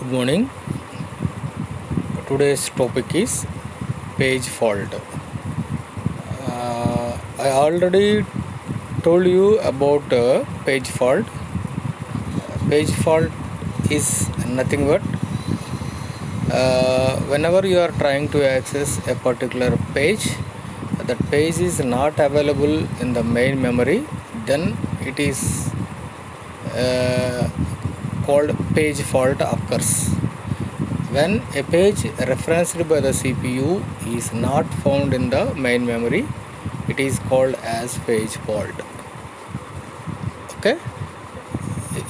Good morning. Today's topic is page fault. I already told you about page fault. Page fault is nothing but whenever you are trying to access a particular page, that page is not available in the main memory, then it is uh, called page fault occurs. When a page referenced by the CPU is not found in the main memory, it is called as page fault. Okay?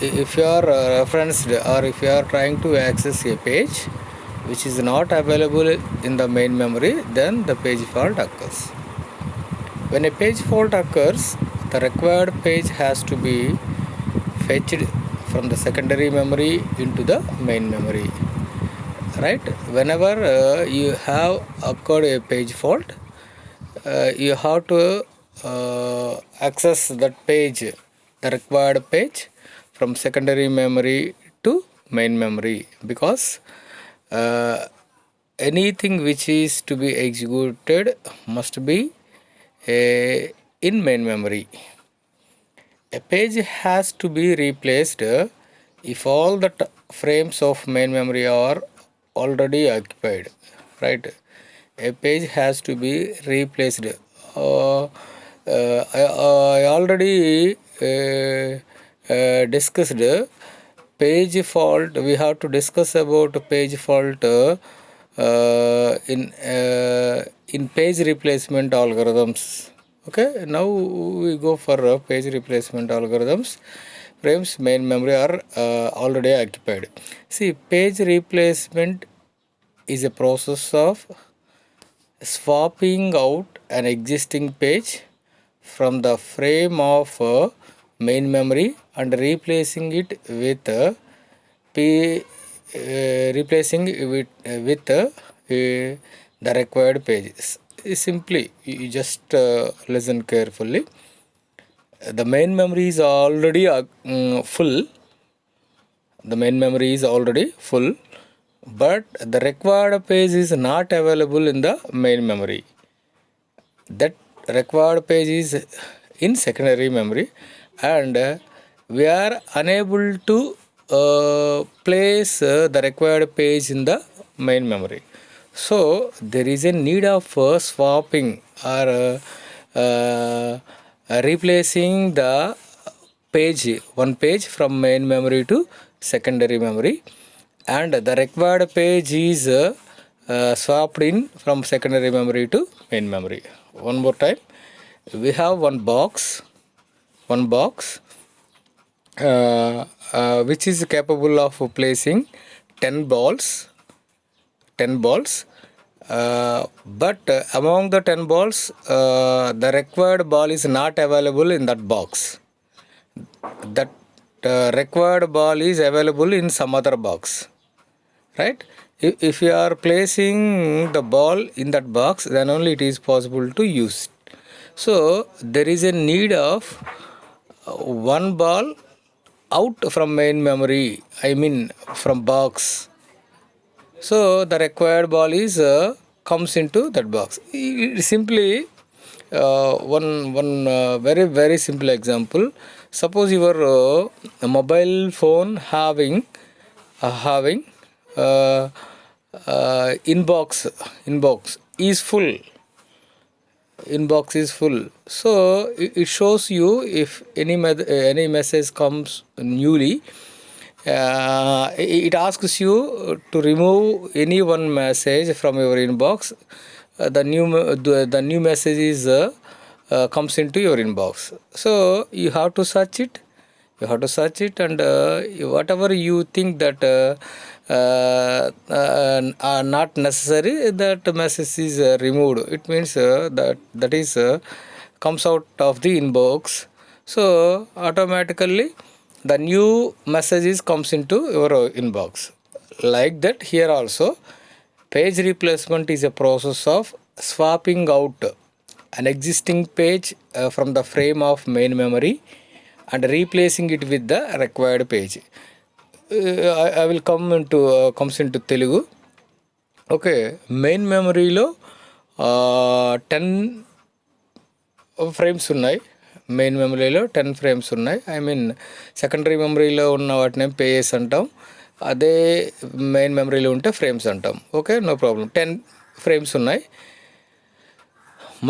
If you are referenced or if you are trying to access a page which is not available in the main memory, then the page fault occurs. When a page fault occurs, the required page has to be fetched from the secondary memory into the main memory. Right? Whenever you have occurred a page fault, you have to access that page, the required page, from secondary memory to main memory, because uh, anything which is to be executed must be in main memory. A page has to be replaced if all the frames of main memory are already occupied, right? A page has to be replaced. I already discussed page fault. We have to discuss about page fault in page replacement algorithms. Okay, now we go for page replacement algorithms. Frames main memory are already occupied. See, page replacement is a process of swapping out an existing page from the frame of main memory and replacing it with replacing with the required pages. Simply, you just listen carefully. The main memory is already full. The main memory is already full, but the required page is not available in the main memory. That required page is in secondary memory, and we are unable to place the required page in the main memory. So there is a need of swapping or replacing the one page from main memory to secondary memory, and the required page is swapped in from secondary memory to main memory. One more time, we have one box which is capable of placing 10 balls 10 balls, but among the 10 balls the required ball is not available in that box. That required ball is available in some other box, right? If you are placing the ball in that box, then only it is possible to use. So there is a need of one ball out from main memory, I mean from box. So the required ball is comes into that box. Simply one very simple example. Suppose your mobile phone having uh, inbox is full. Inbox is full. So it shows you if any message comes newly. It asks you to remove any one message from your inbox. The new message is comes into your inbox. So you have to search it. And whatever you think that are not necessary, that message is removed. It means that is comes out of the inbox. So automatically the new messages comes into your inbox. Like that, here also page replacement is a process of swapping out an existing page from the frame of main memory and replacing it with the required page. I will comes into Telugu. Okay, main మెమరీలో 10 frames ఉన్నాయి. Main మెమరీలో 10 frames ఉన్నాయి. I mean secondary మెమరీలో ఉన్న వాటిని pages అంటాం, అదే main మెమరీలో ఉంటే ఫ్రేమ్స్ అంటాం. Okay, no problem. 10 ఫ్రేమ్స్ ఉన్నాయి.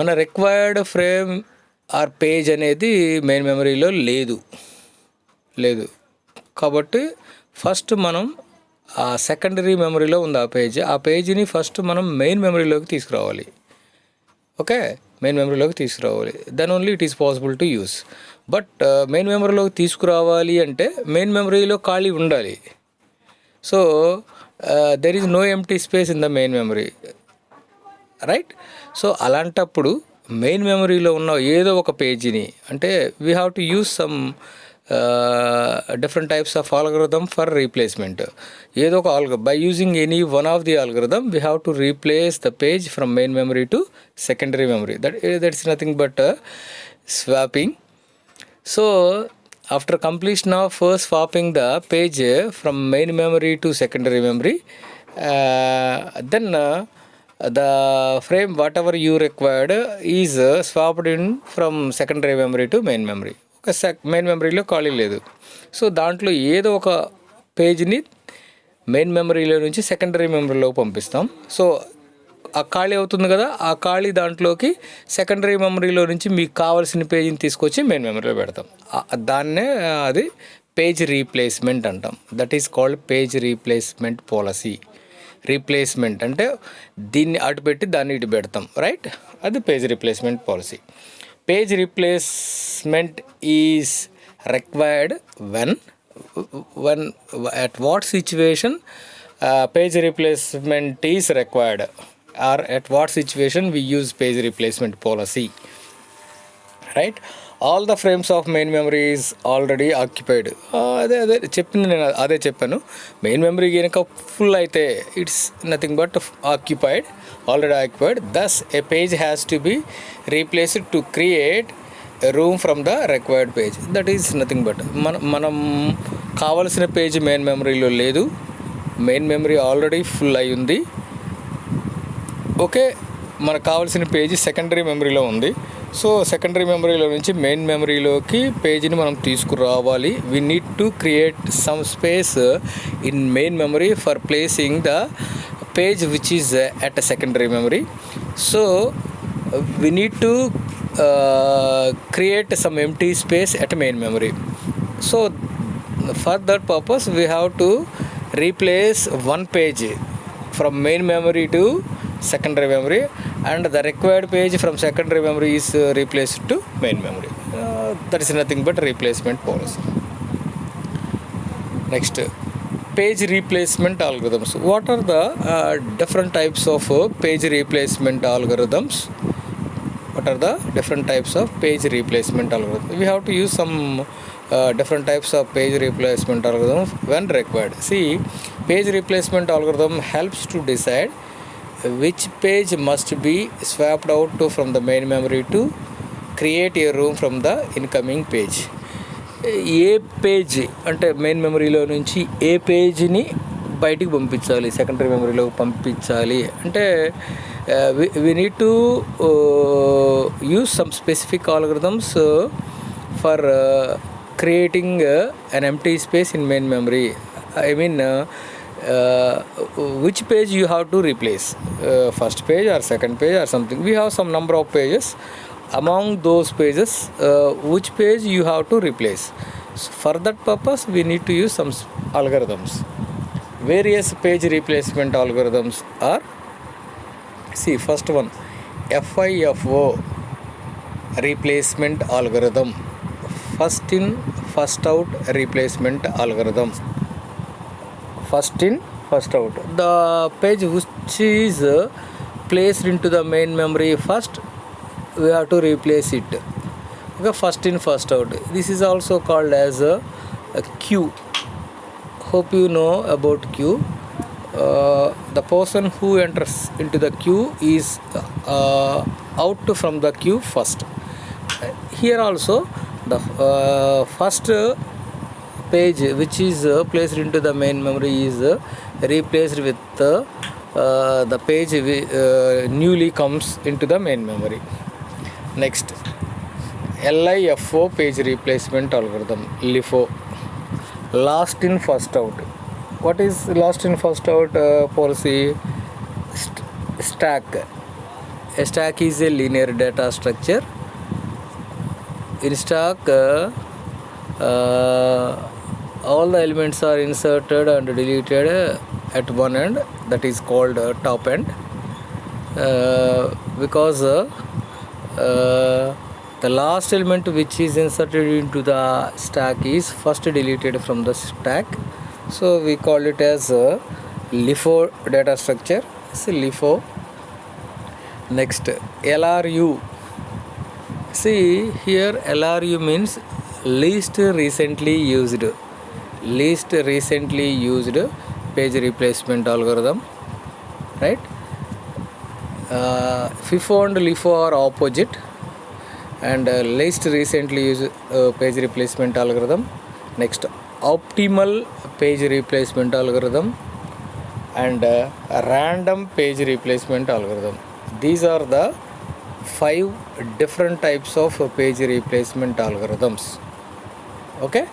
మన రిక్వైర్డ్ ఫ్రేమ్ ఆర్ పేజ్ అనేది మెయిన్ మెమరీలో లేదు కాబట్టి ఫస్ట్ మనం ఆ సెకండరీ మెమరీలో ఉంది ఆ పేజీని ఫస్ట్ మనం మెయిన్ మెమరీలోకి తీసుకురావాలి. ఓకే, మెయిన్ మెమరీలోకి తీసుకురావాలి. Then only it is possible to use. But main మెమరీలోకి తీసుకురావాలి అంటే మెయిన్ మెమరీలో ఖాళీ ఉండాలి. So there is no empty space in the main memory, right? So అలాంటప్పుడు మెయిన్ మెమరీలో ఉన్న ఏదో ఒక పేజీని, అంటే we have to use some different types of algorithm for replacement. ఏదో ఒక by using any one of the algorithm we have to replace the page from main memory to secondary memory. That's nothing but swapping. So after completion of swapping the page from main memory to secondary memory, then the frame whatever you required is swapped in from secondary memory to main memory. ఒక main మెమరీలో ఖాళీ లేదు. So దాంట్లో ఏదో ఒక పేజ్ని main మెమరీలో నుంచి secondary మెమరీలోకి పంపిస్తాం. సో ఆ ఖాళీ అవుతుంది కదా, ఆ ఖాళీ దాంట్లోకి సెకండరీ మెమరీలో నుంచి మీకు కావాల్సిన పేజీని తీసుకొచ్చి మెయిన్ మెమరీలో పెడతాం. దాన్నే అది పేజ్ రీప్లేస్మెంట్ అంటాం. That is called page replacement policy. Replacement అంటే దీన్ని అటు పెట్టి దాన్ని ఇటు పెడతాం, రైట్? అది page replacement policy. Page replacement is required when at what situation page replacement is required, or at what situation we use page replacement policy, right? All the frames of main memory is already occupied. అదే చెప్పింది, నేను అదే చెప్పాను. Main memory కనుక full అయితే it's nothing but occupied, already occupied. Thus a page has to be replaced to create a room from the required page. That is nothing but మనం కావలసిన page main మెమరీలో లేదు, మెయిన్ మెమరీ ఆల్రెడీ ఫుల్ అయి ఉంది. Okay, మనకు కావాల్సిన page secondary మెమరీలో ఉంది. సో సెకండరీ మెమరీలో నుంచి మెయిన్ మెమరీలోకి పేజీని మనం తీసుకురావాలి. We need to create some space in main memory for placing the page which is at a secondary memory. So we need to create some empty space at main memory. So for that purpose we have to replace one page from main memory to secondary memory, and the required page from secondary memory is replaced to main memory. That is nothing but replacement policy. Next, page replacement algorithms. What are the different types of page replacement algorithms? What are the different types of page replacement algorithms? We have to use some different types of page replacement algorithms when required. See, page replacement algorithm helps to decide which page must be swapped out to from the main memory to create a room from the incoming page. A page అంటే main మెమరీలో నుంచి ఏ పేజీని బయటికి పంపించాలి, secondary మెమరీలోకి పంపించాలి అంటే we need to use some specific algorithms for creating an empty space in main memory. I mean which page you have to replace, first page or second page or something. We have some number of pages. Among those pages which page you have to replace. So for that purpose we need to use some algorithms. Various page replacement algorithms are, see, first one, FIFO replacement algorithm, first in first out replacement algorithm. First in first out, the page which is placed into the main memory first, we have to replace it. Okay, first in first out. This is also called as a queue. Hope you know about queue. The person who enters into the queue is out from the queue first. Here also the first page which is placed into the main memory is replaced with the page newly comes into the main memory. Next, LIFO page replacement algorithm. LIFO, last in first out. What is last in first out policy? Stack. A stack is a linear data structure. In stack, all the elements are inserted and deleted at one end, that is called top end, because the last element which is inserted into the stack is first deleted from the stack, so we call it as LIFO data structure. So LIFO. Next, LRU. See here, LRU means least recently used page replacement algorithm, right? FIFO and LIFO are opposite, and least recently used page replacement algorithm. Next, optimal page replacement algorithm and random page replacement algorithm. These are the 5 different types of page replacement algorithms. Okay.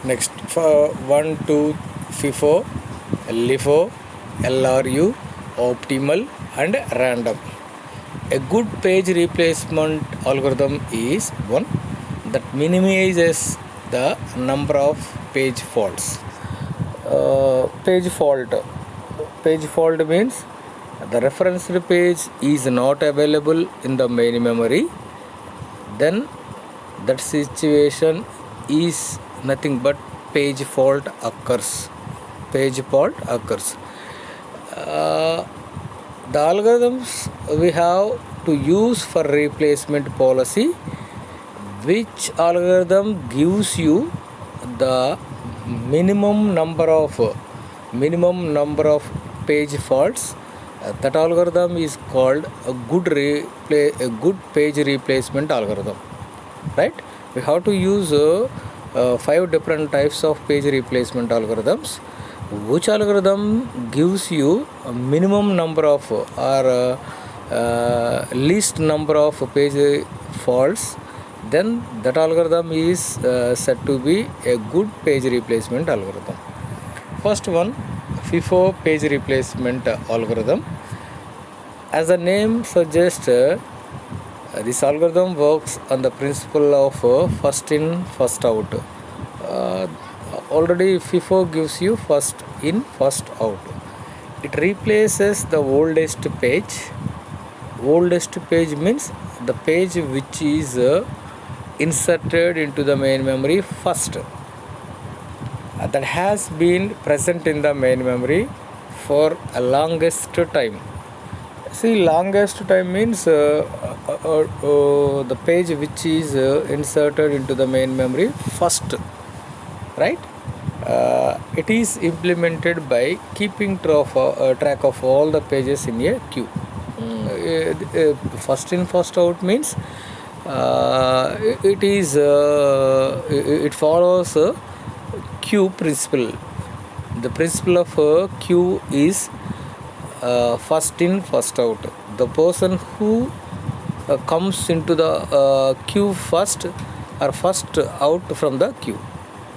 Next, for 1, 2, FIFO, LIFO, LRU, optimal and random. A good page replacement algorithm is one that minimizes the number of page faults. Page fault means the referenced page is not available in the main memory. Then that situation is nothing but page fault occurs. The algorithms we have to use for replacement policy, which algorithm gives you the minimum number of page faults, that algorithm is called a good page replacement algorithm, right? We have to use 5 different types of page replacement algorithms. Which algorithm gives you a minimum number of or least number of page faults, then that algorithm is said to be a good page replacement algorithm. First one, FIFO page replacement algorithm. As the name suggests, this algorithm works on the principle of first in, first out. Already FIFO gives you first in, first out. It replaces the oldest page. Oldest page means the page which is inserted into the main memory first, that has been present in the main memory for a longest time. See, longest time means the page which is inserted into the main memory first, right? It is implemented by keeping track of all the pages in a queue. First in, first out means it follows queue principle. The principle of queue is first in, first out. The person who comes into the queue first or first out from the queue.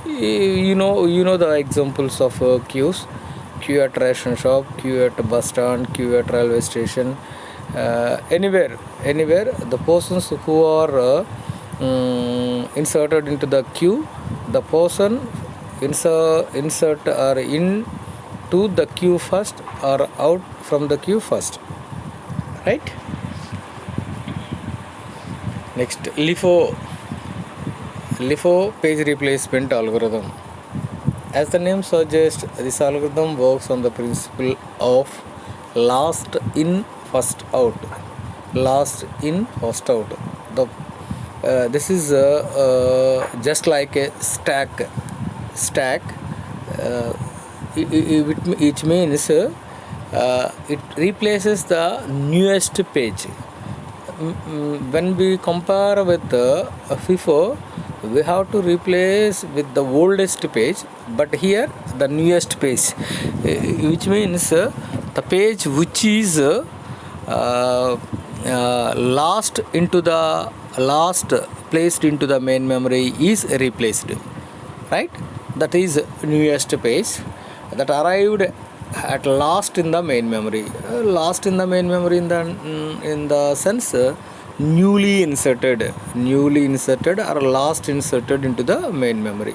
You know the examples of queues: queue at ration shop, queue at bus stand, queue at railway station. Anywhere the persons who are inserted into the queue, the person insert or in to the queue first or out from the queue first, right? Next, LIFO page replacement algorithm. As the name suggests, this algorithm works on the principle of last in, first out. This is just like a stack. It means it replaces the newest page. When we compare with FIFO, we have to replace with the oldest page, but here the newest page, which means the page which is last into the last placed into the main memory is replaced, right? That is newest page that arrived at last in the main memory. Last in the main memory in the sense newly inserted or last inserted into the main memory.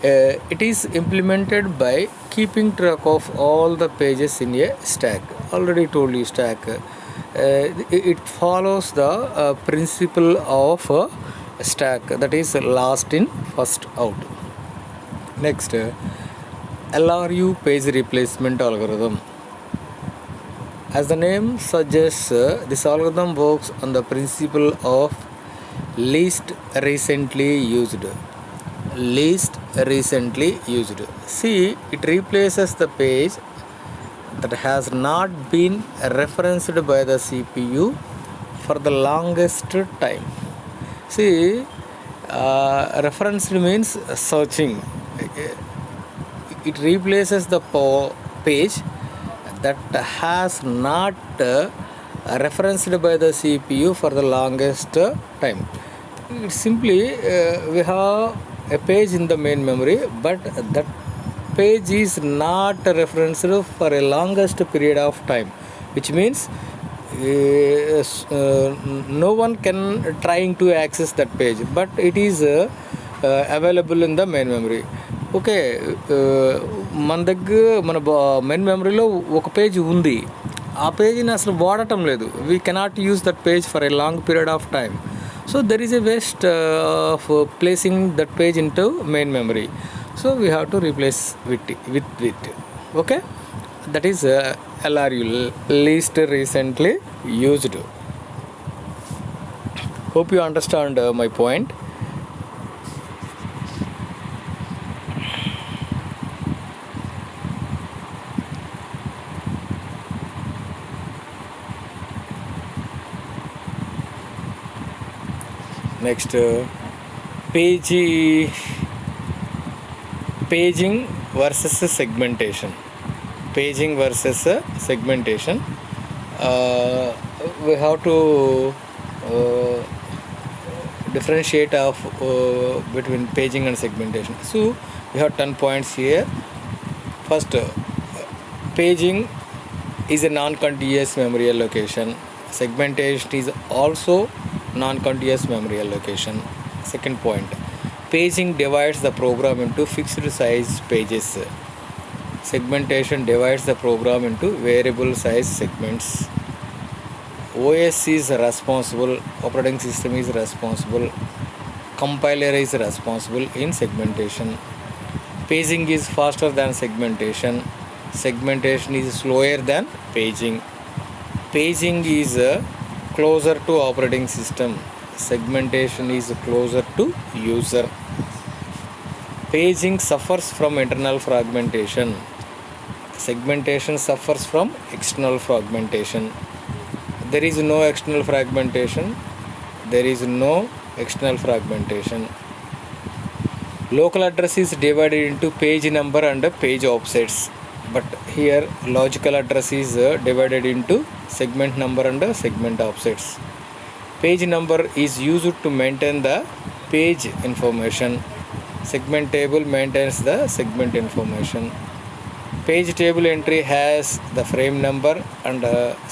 It is implemented by keeping track of all the pages in a stack. Already told you stack. It follows the principle of stack, that is last in first out. Next, LRU page replacement algorithm. As the name suggests, this algorithm works on the principle of least recently used. See, it replaces the page that has not been referenced by the CPU for the longest time. See, referenced means searching. It replaces the page that has not referenced by the CPU for the longest time. It's simply we have a page in the main memory, but that page is not referenced for a longest period of time, which means no one can trying to access that page, but it is available in the main memory. Okay, మన దగ్గర మన main మెమరీలో ఒక page ఉంది, ఆ పేజీని అసలు వాడటం లేదు. We cannot use that page for a long period of time. So there is a waste of placing that page in to main memory. So we have to replace with okay, that is LRU, least recently used. Hope you understand my point. Next, paging versus segmentation. We have to differentiate between paging and segmentation. So we have 10 points here. First, paging is a non-contiguous memory allocation. Segmentation is also non-contiguous memory allocation. Second point, paging divides the program into fixed size pages. Segmentation divides the program into variable size segments. OS is responsible, operating system is responsible, compiler is responsible in segmentation. Paging is faster than segmentation. Segmentation is slower than paging. Paging is closer to operating system. Segmentation is closer to user. Paging suffers from internal fragmentation. Segmentation suffers from external fragmentation. There is no external fragmentation. Local address is divided into page number and page offsets, but here logical address is divided into segment number and segment offsets. Page number is used to maintain the page information. Segment table maintains the segment information. Page table entry has the frame number and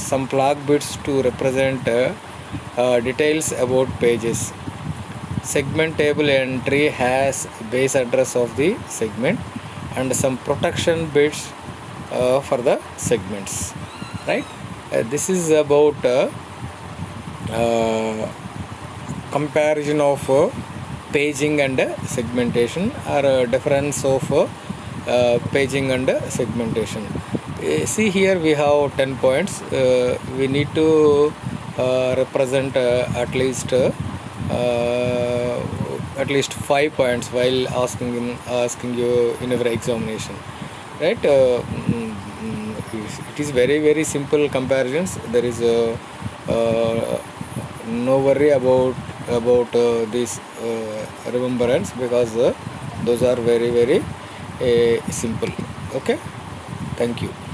some flag bits to represent details about pages. Segment table entry has base address of the segment and some protection bits for the segments, right? This is about comparison of paging and segmentation, or difference of paging and segmentation. See, here we have 10 points. We need to represent at least 5 points while asking you in every examination, right? It is very, very simple comparisons. There is no worry about this remembrance, because those are very simple. Okay, thank you.